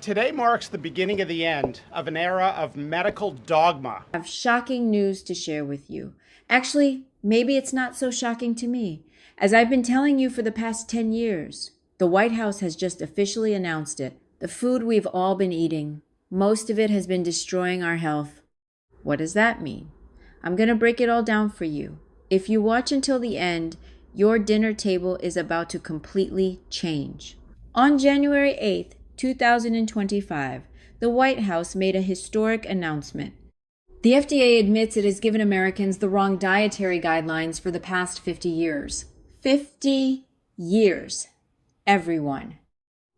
Today marks the beginning of the end of an era of medical dogma. I have shocking news to share with you. Actually, maybe it's not so shocking to me. As I've been telling you for the past 10 years, the White House has just officially announced it. The food we've all been eating, most of it has been destroying our health. What does that mean? I'm going to break it all down for you. If you watch until the end, your dinner table is about to completely change. On January 8th, 2025, the White House made a historic announcement. The FDA admits it has given Americans the wrong dietary guidelines for the past 50 years. 50 years. Everyone.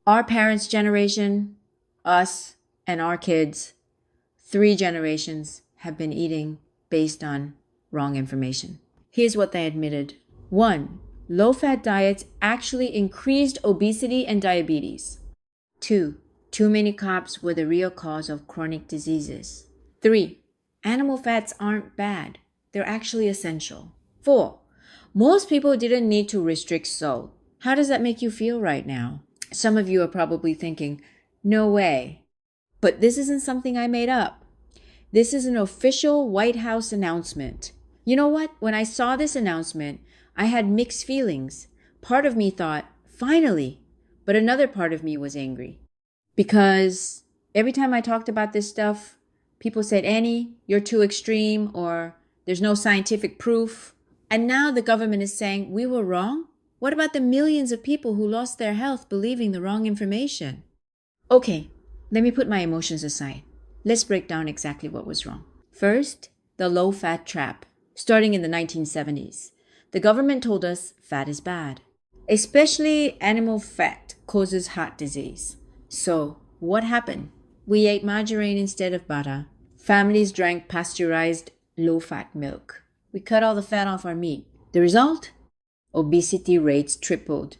Our parents' generation, us, and our kids, 3 generations have been eating based on wrong information. Here's what they admitted. 1. Low-fat diets actually increased obesity and diabetes. 2. Too many carbs were the real cause of chronic diseases. 3. Animal fats aren't bad. They're actually essential. 4. Most people didn't need to restrict salt. How does that make you feel right now? Some of you are probably thinking, no way. But this isn't something I made up. This is an official White House announcement. You know what? When I saw this announcement, I had mixed feelings. Part of me thought, finally. But another part of me was angry. Because every time I talked about this stuff, people said, Annie, you're too extreme, or there's no scientific proof. And now the government is saying, we were wrong? What about the millions of people who lost their health believing the wrong information? Okay, let me put my emotions aside. Let's break down exactly what was wrong. First, the low-fat trap. Starting in the 1970s, the government told us fat is bad. Especially animal fat causes heart disease. So, what happened? We ate margarine instead of butter. Families drank pasteurized low-fat milk. We cut all the fat off our meat. The result? Obesity rates tripled.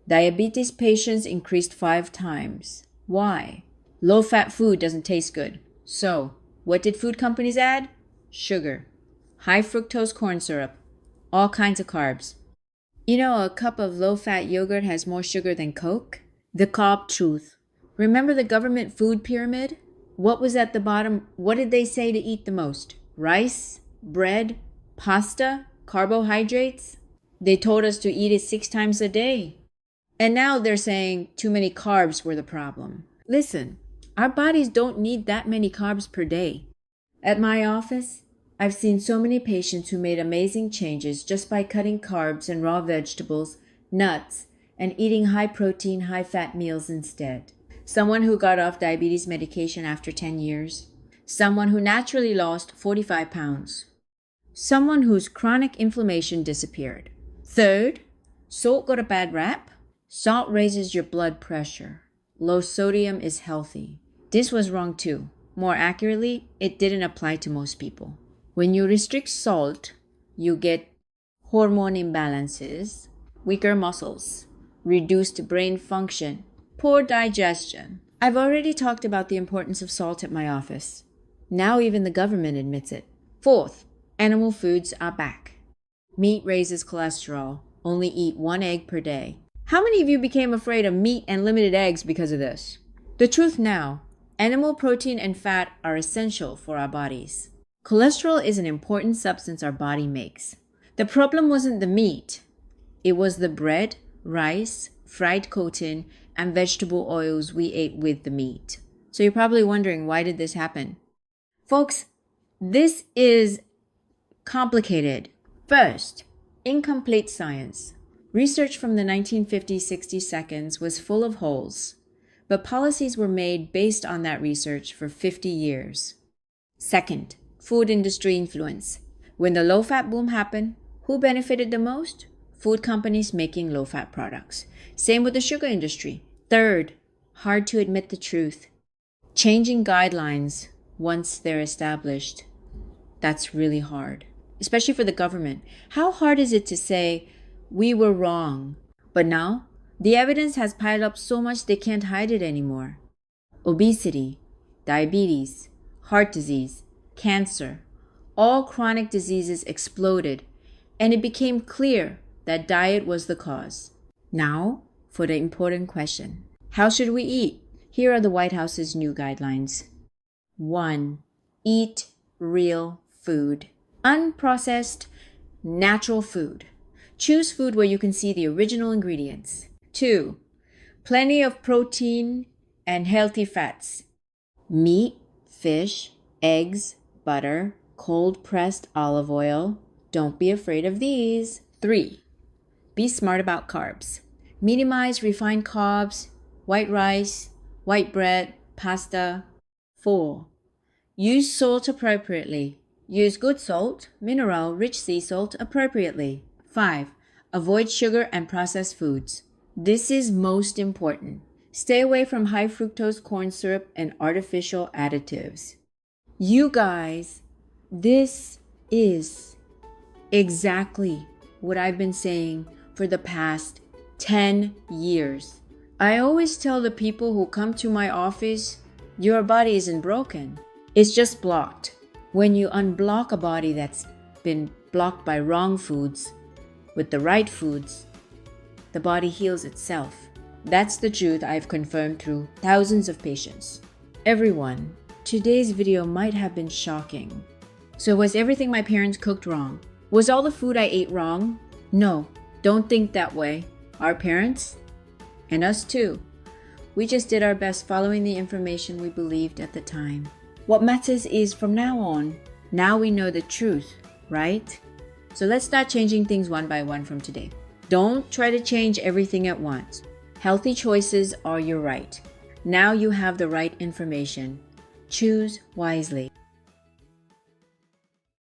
Diabetes patients increased 5 times. Why? Low-fat food doesn't taste good. So, what did food companies add? Sugar, high fructose corn syrup, all kinds of carbs. You know, a cup of low-fat yogurt has more sugar than Coke? The carb truth. Remember the government food pyramid? What was at the bottom? What did they say to eat the most? Rice, bread, pasta, carbohydrates? They told us to eat it 6 times a day. And now they're saying too many carbs were the problem. Listen, our bodies don't need that many carbs per day. At my office, I've seen so many patients who made amazing changes just by cutting carbs and raw vegetables, nuts, and eating high-protein, high-fat meals instead. Someone who got off diabetes medication after 10 years. Someone who naturally lost 45 pounds. Someone whose chronic inflammation disappeared. Third, salt got a bad rap. Salt raises your blood pressure. Low sodium is healthy. This was wrong too. More accurately, it didn't apply to most people. When you restrict salt, you get hormone imbalances, weaker muscles, reduced brain function, poor digestion. I've already talked about the importance of salt at my office. Now even the government admits it. Fourth, animal foods are back. Meat raises cholesterol. Only eat 1 egg per day. How many of you became afraid of meat and limited eggs because of this? The truth now, animal protein and fat are essential for our bodies. Cholesterol is an important substance our body makes. The problem wasn't the meat. It was the bread, rice, fried coating, and vegetable oils we ate with the meat. So you're probably wondering, why did this happen? Folks, this is complicated. First, incomplete science. Research from the 1950s, 60 seconds was full of holes, but policies were made based on that research for 50 years. Second, food industry influence. When the low-fat boom happened, who benefited the most? Food companies making low-fat products. Same with the sugar industry. Third, hard to admit the truth. Changing guidelines once they're established. That's really hard, especially for the government. How hard is it to say, we were wrong? But now, the evidence has piled up so much they can't hide it anymore. Obesity, diabetes, heart disease, cancer, all chronic diseases exploded, and it became clear that diet was the cause. Now, for the important question. How should we eat? Here are the White House's new guidelines. 1. Eat real food. Unprocessed, natural food. Choose food where you can see the original ingredients. 2. Plenty of protein and healthy fats. Meat, fish, eggs, butter, cold-pressed olive oil. Don't be afraid of these. 3. Be smart about carbs. Minimize refined carbs, white rice, white bread, pasta. 4. Use salt appropriately. Use good salt, mineral, rich sea salt appropriately. 5. Avoid sugar and processed foods. This is most important. Stay away from high fructose corn syrup and artificial additives. You guys, this is exactly what I've been saying for the past 10 years. I always tell the people who come to my office, your body isn't broken. It's just blocked. When you unblock a body that's been blocked by wrong foods with the right foods, the body heals itself. That's the truth I've confirmed through thousands of patients. Everyone, today's video might have been shocking. So was everything my parents cooked wrong? Was all the food I ate wrong? No, don't think that way. Our parents, and us too. We just did our best following the information we believed at the time. What matters is from now on, now we know the truth, right? So let's start changing things one by one from today. Don't try to change everything at once. Healthy choices are your right. Now you have the right information. Choose wisely.